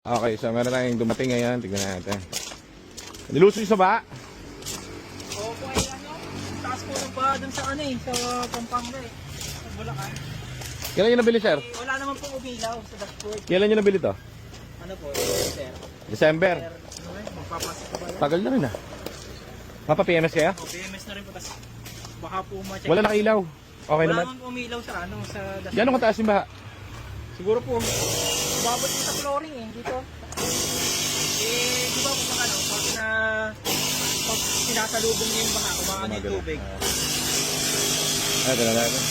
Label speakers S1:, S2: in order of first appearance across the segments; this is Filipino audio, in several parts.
S1: Okay, so meron tayong dumating ngayon. Tignan natin. Nilusoy sa ba?
S2: Oo po ay ano, taas po ng ba dun sa ano eh, sa Pampanga eh. Sa Bulacan.
S1: Kailan nyo nabili, sir?
S2: Eh, wala naman pong umilaw sa dashboard.
S1: Kailan nyo nabili to?
S2: Ano po, sir?
S1: December.
S2: Magpapasok pa ba yan?
S1: Tagal na rin ah. Mapa-PMS kaya?
S2: O, PMS na rin po, tas baka po ma-check.
S1: Wala nakailaw. Okay
S2: Wala
S1: naman.
S2: naman umilaw sa ano, sa dashboard.
S1: Gano'ng kataas yung baha?
S2: Siguro po, babot po sa flooring eh, dito. Eh, di ba po pag ano, pag sinasalubong niyo yung mga kumakan yung tubig.
S1: Ay, ito na natin.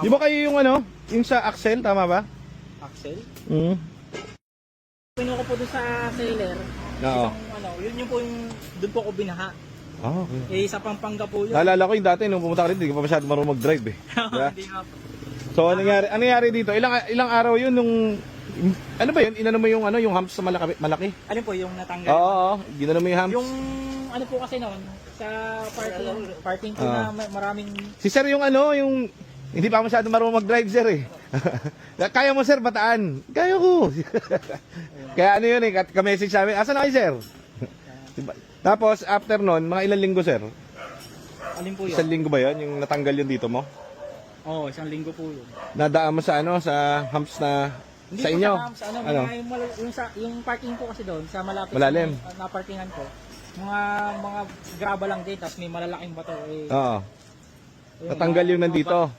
S1: Di ba kayo yung ano? Yung sa Axel, tama ba?
S2: Axel?
S1: Mm.
S2: Pinuha ko po doon sa seller.
S1: Oo.
S2: Isang ano, yun yung po yung, doon po ko binaha.
S1: Ah, okay.
S2: Eh, sa Pampanga po yun.
S1: Naalala ko yung dati nung pumunta ka rin, hindi ka pa masyado marunong mag-drive eh. Diba?
S2: Hindi nga po.
S1: So, anong nangyari dito? Ilang araw yun nung... Ano ba yun? Inano mo yung ano, yung humps sa malaki?
S2: Alin po yung natanggal?
S1: Oo, ginano mo yung humps.
S2: Yung ano po kasi noon, sa parking po na maraming...
S1: Si sir yung ano, yung... Hindi pa masyado marunong mag-drive, sir eh. Kaya mo, sir, bataan. Kaya ko. Kaya ano yun eh, ka-message sa amin, asan na kayo, sir? Diba? Tapos, after nun, mga ilang linggo, sir?
S2: Alin po yun?
S1: Isang linggo ba yun? Yung natanggal yun dito mo?
S2: Oo, isang linggo po yun.
S1: Nadaan mo sa ano, sa humps na...
S2: Hindi
S1: sa
S2: po
S1: inyo?
S2: Sa ano,
S1: Ano?
S2: yung parking po kasi doon, sa malapit
S1: Malalim.
S2: na parkingan ko, mga graba lang din, tapos may malalaking bato. Eh,
S1: Oo. Natanggal yung nandito.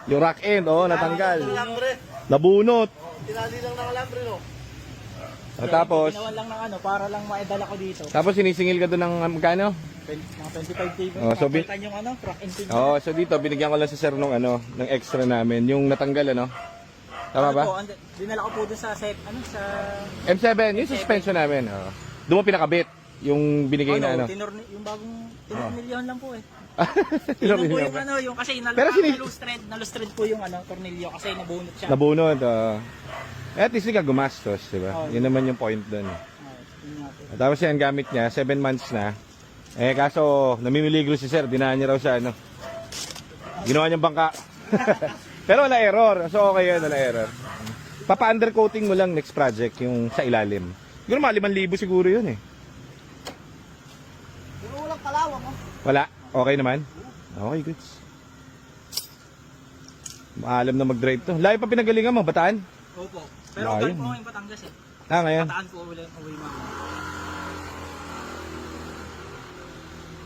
S1: Yung rack end, oh, natanggal. Nabunot.
S2: Tinali lang ng alambre, no?
S1: At tapos,
S2: Ginawan lang ng ano, para lang maidala ko dito.
S1: tapos sinisingil ka doon ng magkano?
S2: Mga 25 TV.
S1: Oh, so
S2: Kapalitan yung ano, track and field.
S1: Oh, so dito binigyan ko lang sa sir nung ano, ng extra namin, yung natanggal ano. Tama ba?
S2: Dinala ko po doon sa set, ano, sa...
S1: M7, yung suspension namin. Oh. Doon mo pinakabit yung binigay na ano.
S2: Yung bagong tinornilyon lang po eh.
S1: Tinor-
S2: Yun po yung ano, yung kasi
S1: Pero
S2: nalus thread po yung ano, tornilyo kasi nabunot siya.
S1: Nabunod. At least hindi ka gumastos, di ba?
S2: Oh.
S1: Yun naman yung point doon.
S2: Yun nga po.
S1: At tapos yan, gamit niya, 7 months na. Eh, kaso, namimiligro si sir, dinaan niya raw sa ano. Ginawa niyang bangka. Pero wala error. So, okay yun, wala error. Papa-undercoating mo lang next project, yung sa ilalim. Siguro mga 5,000 siguro yun eh.
S2: Pero walang kalawang, oh.
S1: Wala? Okay naman? Okay, goods. Maalam na mag-drive to. Layo pa pinagalingan mo, Bataan?
S2: Opo. Pero
S1: Layo.
S2: galing po ako yung Batangas eh.
S1: Ngayon.
S2: Bataan po uwi mo.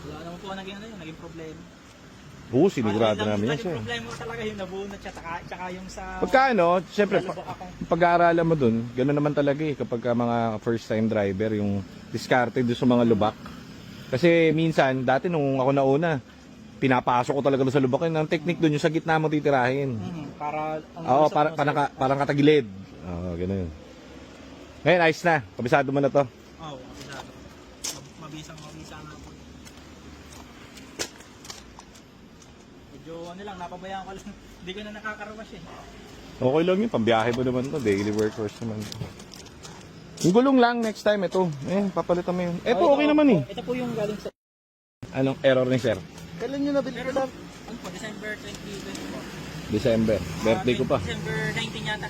S2: Wala naman po naging ano yun, naging problema.
S1: Oo, sinigurado namin yan,
S2: Naging
S1: sir.
S2: problema ko talaga yung nabunot siya, tsaka yung sa...
S1: Pagka ano, siyempre,
S2: Nalubak ako.
S1: pag-aaralan mo dun, gano'n naman talaga eh, kapag ka mga first time driver, yung discarded doon sa mga lubak. Kasi minsan, dati nung ako nauna, pinapasok ko talaga doon sa lubak. Ang technique doon, yung sa gitna mo titirahin.
S2: Para...
S1: Oo, parang katagilid. Oo, gano'n. Ngayon, ayos na. Kabisado mo na to.
S2: Oo, kabisado. Mabisa na po. Medyo ano lang, napabayaan ko lang. Hindi ko na nakakarawas eh.
S1: Okay lang yun, pambiyahe mo naman to. Daily workers naman. Yung gulong lang, next time, ito. Papalitan mo yun. Ito, okay naman eh.
S2: Ito po yung galing sa...
S1: Anong error ni sir?
S2: Kailan nyo nabili ko lang? Ano po, December 2024.
S1: December. Birthday ko pa.
S2: December 19 yata.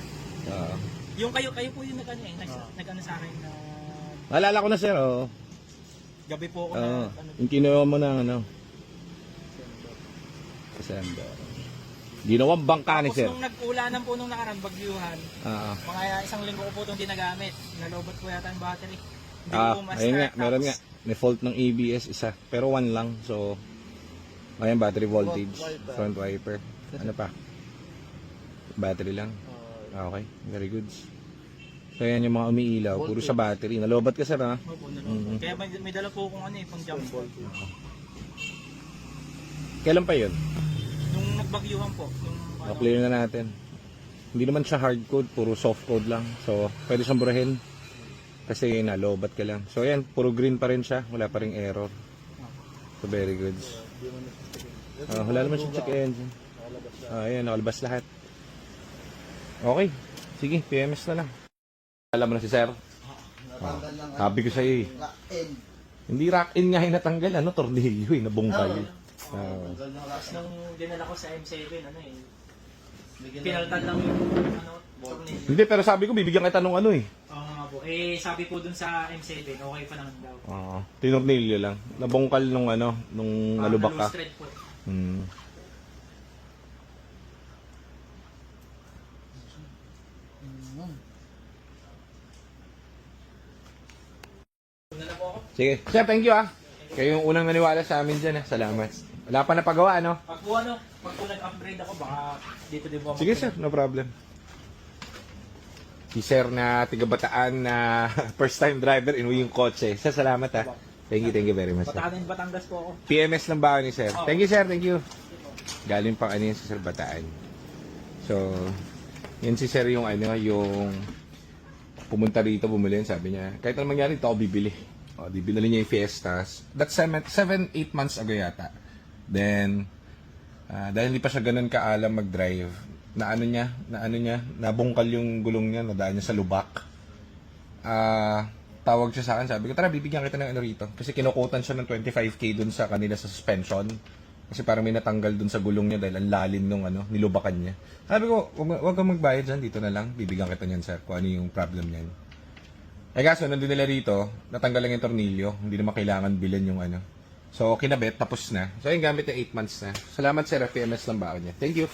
S1: Oo.
S2: Yung kayo po yung nag-ano eh, nag-ano sa akin na...
S1: Naalala ko na sir, oo.
S2: Gabi po ako
S1: Oo.
S2: na... Ano,
S1: Yung kinuha mo na, ano. December. Ginawang bangka ni
S2: tapos
S1: sir.
S2: nung nag-ulanan po nung nakaraan, bagyuhan,
S1: Oo.
S2: mga isang linggo ko po itong ginagamit. Nalobot po yata yung battery. Hindi ko ma-start.
S1: Ayun nga, meron
S2: tapos-
S1: nga. May fault ng ABS isa. Pero one lang, so... Ayan, battery voltage. Front wiper. Ano pa? Battery lang. Okay, very good. So yan yung mga umiilaw, puro sa battery. Nalobat ka sir ha?
S2: Opo, nalobot. Kaya may dala po akong ano eh, pang jump ball.
S1: Kailan pa yun?
S2: Nung nagbagyuhan po. Nung, ano,
S1: Clear na natin. Hindi naman siya hard code, puro soft code lang. So, pwede siyang burahin. Kasi nalobat ka lang. So yan, puro green pa rin siya. Wala pa rin error. So very good. Wala naman siya check engine. Ayan, nakalabas lahat. Okay. Sige, PMS na lang. Alam mo na si sir? Sabi ko sa'yo eh. Hindi rack-in nga yung natanggal, ano, tornilyo eh, nabungkal. Oo.
S2: Tapos nung dinala ko sa M7, ano eh, pinaltan lang yung tornilyo.
S1: Hindi, pero sabi ko, bibigyan kita nung ano eh.
S2: Oo nga po. Eh, sabi po dun sa M7, okay pa naman daw.
S1: Oo. Tinornilyo lang. Nabungkal nung ano, nung nalubak ka.
S2: Loose thread po.
S1: Hmm.
S2: Una na po ako.
S1: Sige. Sir, thank you ah. Kayo yung unang naniwala sa amin dyan Salamat. Wala pa na pagawa, ano?
S2: Pag po nag-upgrade ako, baka dito din po ako.
S1: Sige sir, no problem. Si sir na tiga-Bataan na first time driver, inuwi yung kotse. Sir, salamat ha. Thank you very much. Sir.
S2: Bataan, Batangas po ako.
S1: PMS ng baon ni sir.
S2: Oh.
S1: Thank you sir, thank you. Galing pang ano yun si sir Bataan. So, yun si sir yung ano, yung pumunta rito, bumili yun, sabi niya, kahit anong mangyari, ito ako bibili. O, di binili niya yung Fiestas. That's 7-8 months ago yata. Then, dahil hindi pa siya ganun kaalam mag-drive, nabungkal yung gulong niya, nadaan niya sa lubak. Tawag siya sa akin, sabi ko, tara, bibigyan kita ng ano rito. Kasi kinukutan siya ng 25k dun sa kanila sa suspension. Kasi parang may natanggal dun sa gulong niya dahil ang lalim nung ano, nilubakan niya. Sabi ko, wag kang magbayad dyan, dito na lang, bibigyan kita niyan, sir, kung ano yung problem niyan. Eh kaso, nandun nila rito, natanggal lang yung tornilyo, hindi naman kailangan bilhin yung ano. So, kinabit, tapos na. So, yung gamit yung 8 months na. Salamat, sir, FPMS lang ba niya. Thank you.